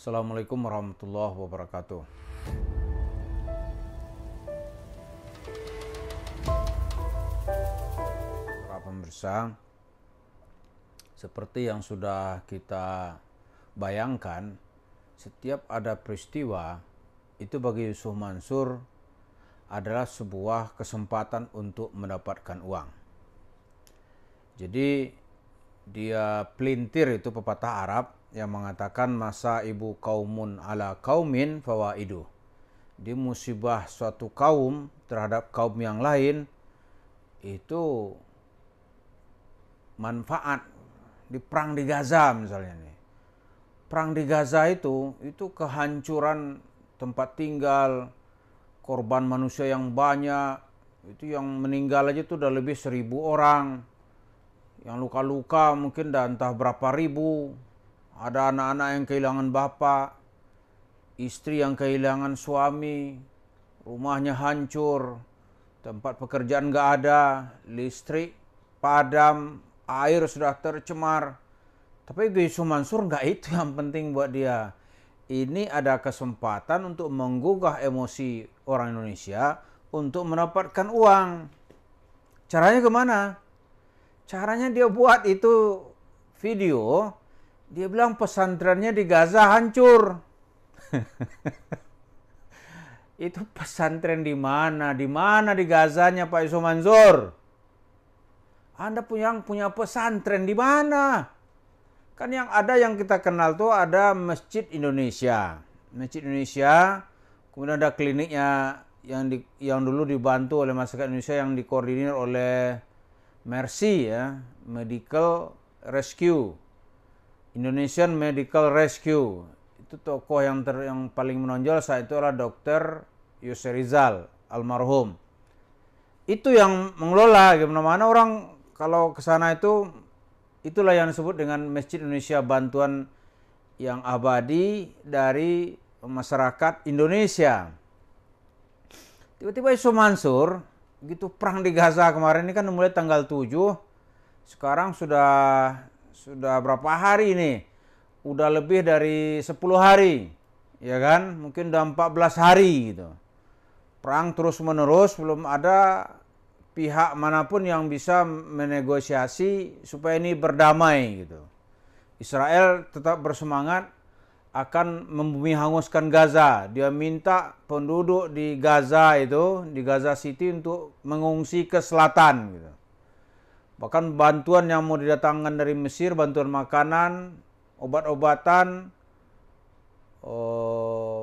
Assalamualaikum warahmatullahi wabarakatuh. Para pemirsa, seperti yang sudah kita bayangkan, setiap ada peristiwa itu bagi Yusuf Mansur adalah sebuah kesempatan untuk mendapatkan uang. Jadi dia pelintir, itu pepatah Arab yang mengatakan masa ibu kaumun ala kaumin fawaidu. Di musibah suatu kaum terhadap kaum yang lain itu manfaat. Di perang di Gaza misalnya nih. Perang di Gaza itu kehancuran tempat tinggal, korban manusia yang banyak, itu yang meninggal aja itu udah lebih 1.000 orang. Yang luka-luka mungkin udah entah berapa ribu. Ada anak-anak yang kehilangan bapak, istri yang kehilangan suami, rumahnya hancur, tempat pekerjaan gak ada, listrik padam, air sudah tercemar. Tapi Yusuf Mansur gak itu yang penting buat dia. Ini ada kesempatan untuk menggugah emosi orang Indonesia untuk mendapatkan uang. Caranya kemana? Caranya dia buat itu video. Dia bilang pesantrennya di Gaza hancur. Itu pesantren di mana? Di mana di Gazanya Pak Yusuf Mansur? Anda punya pesantren di mana? Kan yang ada yang kita kenal tuh ada Masjid Indonesia. Masjid Indonesia, kemudian ada kliniknya yang dulu dibantu oleh masyarakat Indonesia yang dikoordinir oleh Mercy ya, Medical Rescue. Indonesian Medical Rescue. Itu tokoh yang paling menonjol saat itu adalah Dr. Yusri Rizal almarhum. Itu yang mengelola, gimana orang kalau ke sana itu, itulah yang disebut dengan Masjid Indonesia, bantuan yang abadi dari masyarakat Indonesia. Tiba-tiba Yusuf Mansur, gitu perang di Gaza kemarin ini kan mulai tanggal 7, sekarang sudah berapa hari ini? Udah lebih dari 10 hari, ya kan? Mungkin udah 14 hari gitu. Perang terus menerus, belum ada pihak manapun yang bisa menegosiasi supaya ini berdamai gitu. Israel tetap bersemangat akan membumi hanguskan Gaza. Dia minta penduduk di Gaza itu, di Gaza City untuk mengungsi ke selatan gitu. Bahkan bantuan yang mau didatangkan dari Mesir, bantuan makanan, obat-obatan,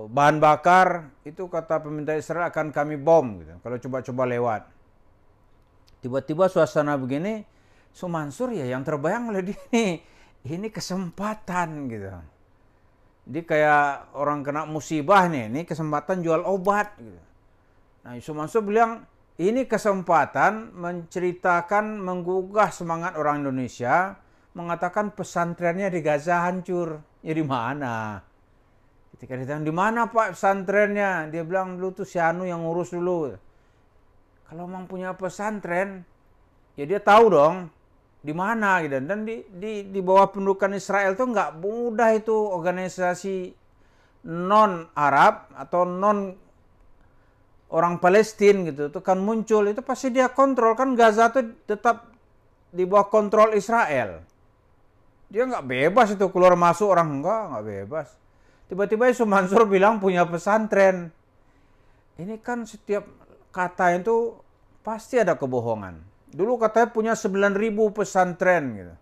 bahan bakar, itu kata pemerintah Israel akan kami bom gitu, kalau coba-coba lewat. Tiba-tiba suasana begini, Yusuf Mansur ya yang terbayang oleh dia ini kesempatan gitu. Dia kayak orang kena musibah nih, ini kesempatan jual obat gitu. Nah Yusuf Mansur bilang, ini kesempatan menceritakan, menggugah semangat orang Indonesia, mengatakan pesantrennya di Gaza hancur. Ya di mana? Ketika ditanya, di mana Pak pesantrennya? Dia bilang, dulu tuh si Anu yang ngurus dulu. Kalau memang punya pesantren, ya dia tahu dong di mana gitu. Dan di bawah pendudukan Israel tuh nggak mudah itu organisasi non Arab atau non orang Palestina gitu itu kan muncul, itu pasti dia kontrol. Kan Gaza tuh tetap di bawah kontrol Israel. Dia nggak bebas itu keluar masuk orang, nggak bebas. Tiba-tiba Yusuf Mansur bilang punya pesantren. Ini kan setiap kata itu pasti ada kebohongan. Dulu katanya punya 9.000 pesantren gitu.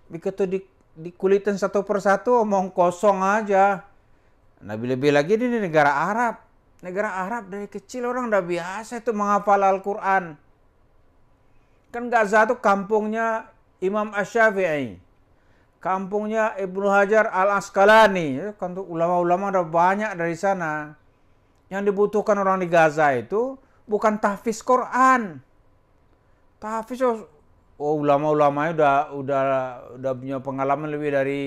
Begitu dikulitin satu persatu omong kosong aja. Nah lebih lagi ini negara Arab. Negara Arab dari kecil orang udah biasa itu menghafal Al-Quran. Kan Gaza itu kampungnya Imam Asy-Syafi'i. Kampungnya Ibnu Hajar Al-Asqalani. Kan ulama-ulama udah banyak dari sana. Yang dibutuhkan orang di Gaza itu bukan tahfiz Quran. Tahfiz ulama-ulamanya udah punya pengalaman lebih dari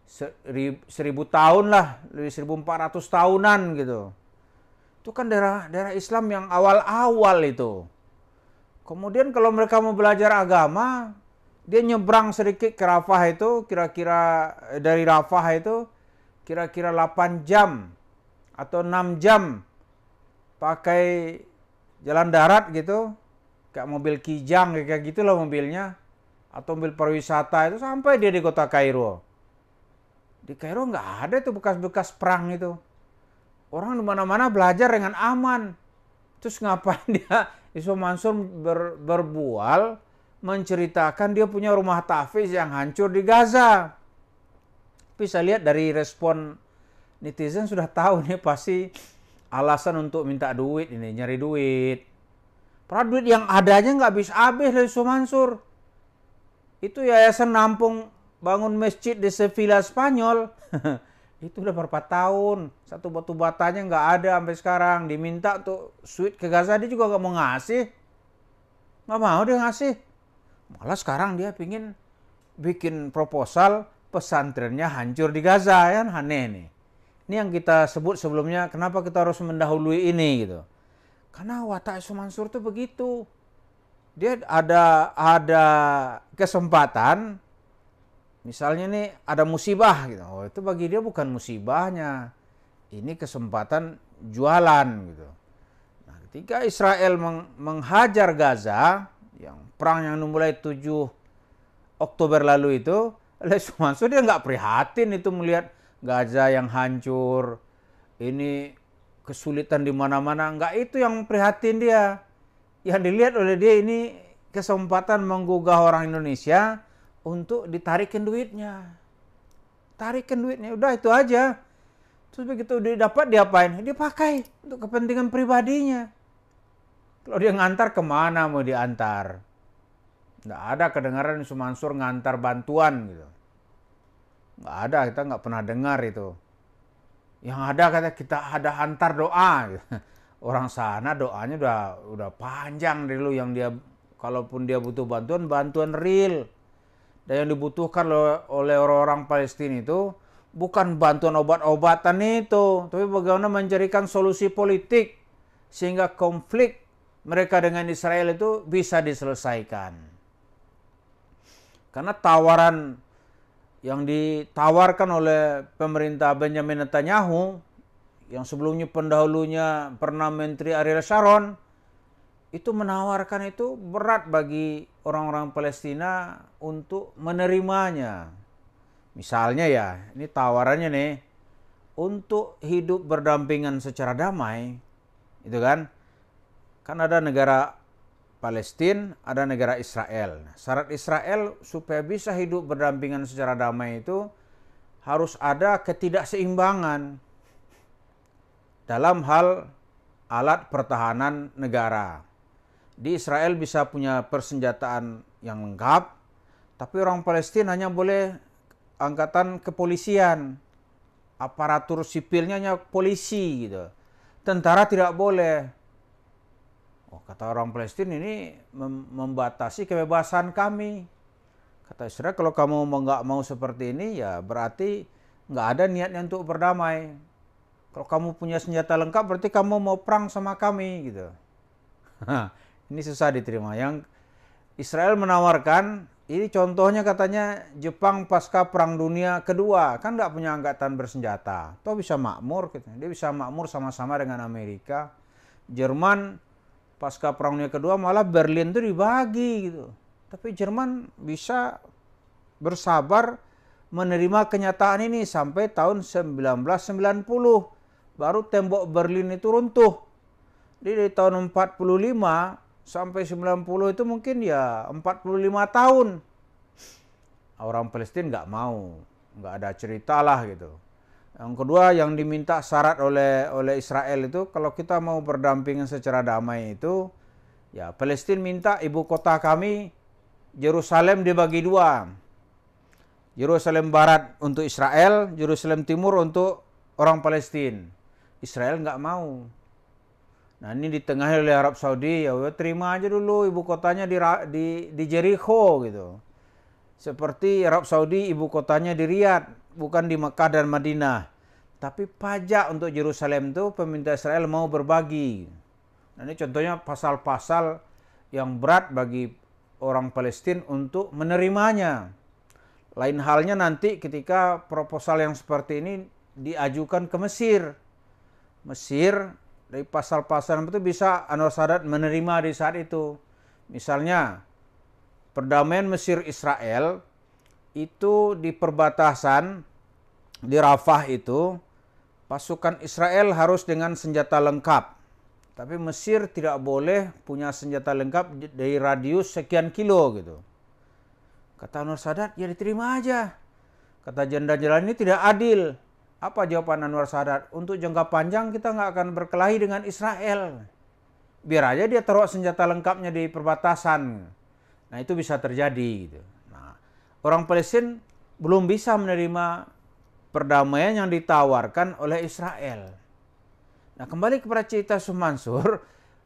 1.000 tahun lah. Lebih 1.400 tahunan gitu. Itu kan daerah Islam yang awal-awal itu. Kemudian kalau mereka mau belajar agama, dia nyebrang sedikit ke Rafah itu, kira-kira dari Rafah itu kira-kira 8 jam atau 6 jam pakai jalan darat gitu, kayak mobil Kijang kayak gitulah mobilnya, atau mobil pariwisata itu sampai dia di kota Kairo. Di Kairo nggak ada tuh bekas-bekas perang itu. Orang di mana-mana belajar dengan aman. Terus ngapain dia Yusuf Mansur berbual menceritakan dia punya rumah tahfiz yang hancur di Gaza. Tapi saya lihat dari respon netizen sudah tahu nih pasti alasan untuk minta duit ini, nyari duit. Padahal duit yang adanya nggak habis-habis dari Yusuf Mansur. Itu yayasan nampung bangun masjid di Sevilla Spanyol. Itu udah berapa tahun. Satu batu batanya nggak ada sampai sekarang. Diminta untuk suite ke Gaza, dia juga nggak mau ngasih. Nggak mau dia ngasih. Malah sekarang dia pingin bikin proposal pesantrennya hancur di Gaza, kan aneh nih. Ini yang kita sebut sebelumnya, kenapa kita harus mendahului ini gitu. Karena watak Yusuf Mansur tuh begitu. Dia ada kesempatan, misalnya nih ada musibah gitu. Oh, itu bagi dia bukan musibahnya. Ini kesempatan jualan gitu. Nah, ketika Israel menghajar Gaza, yang perang yang dimulai 7 Oktober lalu itu, Yusuf Mansur dia nggak prihatin itu melihat Gaza yang hancur. Ini kesulitan di mana-mana, nggak itu yang prihatin dia. Yang dilihat oleh dia ini kesempatan menggugah orang Indonesia untuk ditarikin duitnya. Tarikin duitnya, udah itu aja. Terus begitu dia dapat, diapain? Dia pakai untuk kepentingan pribadinya. Kalau dia ngantar, kemana mau diantar? Nggak ada kedengaran Yusuf Mansur ngantar bantuan gitu. Nggak ada, kita nggak pernah dengar itu. Yang ada kata kita ada hantar doa gitu. Orang sana doanya udah panjang dulu, yang dia kalaupun dia butuh bantuan real. Dan yang dibutuhkan oleh orang-orang Palestina itu bukan bantuan obat-obatan itu, tapi bagaimana mencarikan solusi politik sehingga konflik mereka dengan Israel itu bisa diselesaikan. Karena tawaran yang ditawarkan oleh pemerintah Benjamin Netanyahu, yang sebelumnya pendahulunya pernah Menteri Ariel Sharon, itu menawarkan itu berat bagi orang-orang Palestina untuk menerimanya. Misalnya ya, ini tawarannya nih, untuk hidup berdampingan secara damai, itu kan ada negara Palestina, ada negara Israel. Syarat Israel supaya bisa hidup berdampingan secara damai itu harus ada ketidakseimbangan dalam hal alat pertahanan negara. Di Israel bisa punya persenjataan yang lengkap, tapi orang Palestina hanya boleh angkatan kepolisian. Aparatur sipilnya hanya polisi gitu. Tentara tidak boleh. Oh, kata orang Palestina ini membatasi kebebasan kami. Kata Israel, kalau kamu nggak mau seperti ini, ya berarti nggak ada niatnya untuk berdamai. Kalau kamu punya senjata lengkap, berarti kamu mau perang sama kami gitu. Ini susah diterima. Yang Israel menawarkan, ini contohnya katanya Jepang pasca Perang Dunia Kedua, kan nggak punya angkatan bersenjata, toh bisa makmur, dia bisa makmur sama-sama dengan Amerika. Jerman pasca Perang Dunia Kedua malah Berlin itu dibagi gitu, tapi Jerman bisa bersabar menerima kenyataan ini sampai tahun 1990, baru tembok Berlin itu runtuh. Jadi dari tahun 45 sampai 90 itu mungkin ya 45 tahun. Orang Palestina nggak mau, nggak ada cerita lah gitu. Yang kedua, yang diminta syarat oleh Israel itu, kalau kita mau berdampingan secara damai itu, ya Palestina minta ibu kota kami, Yerusalem dibagi dua. Yerusalem Barat untuk Israel, Yerusalem Timur untuk orang Palestina. Israel nggak mau. Nah, ini ditengahi oleh Arab Saudi, ya terima aja dulu ibu kotanya di Jericho gitu. Seperti Arab Saudi ibu kotanya di Riyadh, bukan di Mekah dan Madinah. Tapi pajak untuk Yerusalem itu pemerintah Israel mau berbagi. Nah, ini contohnya pasal-pasal yang berat bagi orang Palestina untuk menerimanya. Lain halnya nanti ketika proposal yang seperti ini diajukan ke Mesir. Mesir dari pasal-pasal itu bisa Anwar Sadat menerima di saat itu. Misalnya perdamaian Mesir-Israel itu di perbatasan di Rafah itu pasukan Israel harus dengan senjata lengkap. Tapi Mesir tidak boleh punya senjata lengkap dari radius sekian kilo gitu. Kata Anwar Sadat, ya diterima aja. Kata jenderal-jenderal ini tidak adil. Apa jawaban Anwar Sadat? Untuk jangka panjang kita nggak akan berkelahi dengan Israel. Biar aja dia taruh senjata lengkapnya di perbatasan. Nah itu bisa terjadi gitu. Nah, orang Palestina belum bisa menerima perdamaian yang ditawarkan oleh Israel. Nah kembali kepada cerita Yusuf Mansur,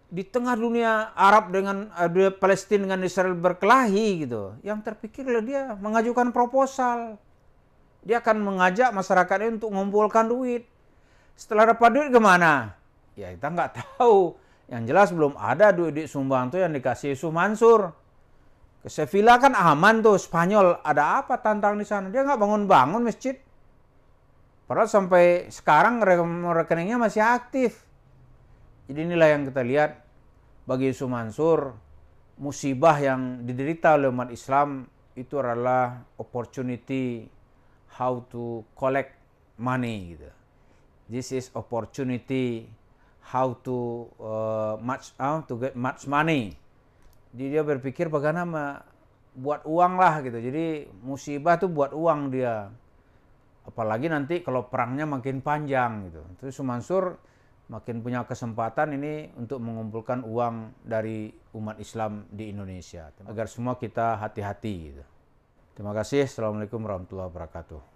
di tengah dunia Arab dengan Palestina dengan Israel berkelahi gitu, yang terpikir dia mengajukan proposal. Dia akan mengajak masyarakatnya untuk mengumpulkan duit. Setelah dapat duit kemana? Ya kita nggak tahu. Yang jelas belum ada duit sumbang tuh yang dikasih Yusuf Mansur. Ke Sevilla kan aman tuh, Spanyol. Ada apa tantang di sana? Dia nggak bangun-bangun masjid. Padahal sampai sekarang rekeningnya masih aktif. Jadi inilah yang kita lihat bagi Yusuf Mansur, musibah yang diderita oleh umat Islam itu adalah opportunity how to collect money gitu. This is opportunity how to get much money. Jadi dia berpikir bagaimana buat uang lah gitu. Jadi musibah tuh buat uang dia. Apalagi nanti kalau perangnya makin panjang gitu. Terus Mansur makin punya kesempatan ini untuk mengumpulkan uang dari umat Islam di Indonesia. Agar semua kita hati-hati gitu. Terima kasih. Assalamualaikum warahmatullahi wabarakatuh.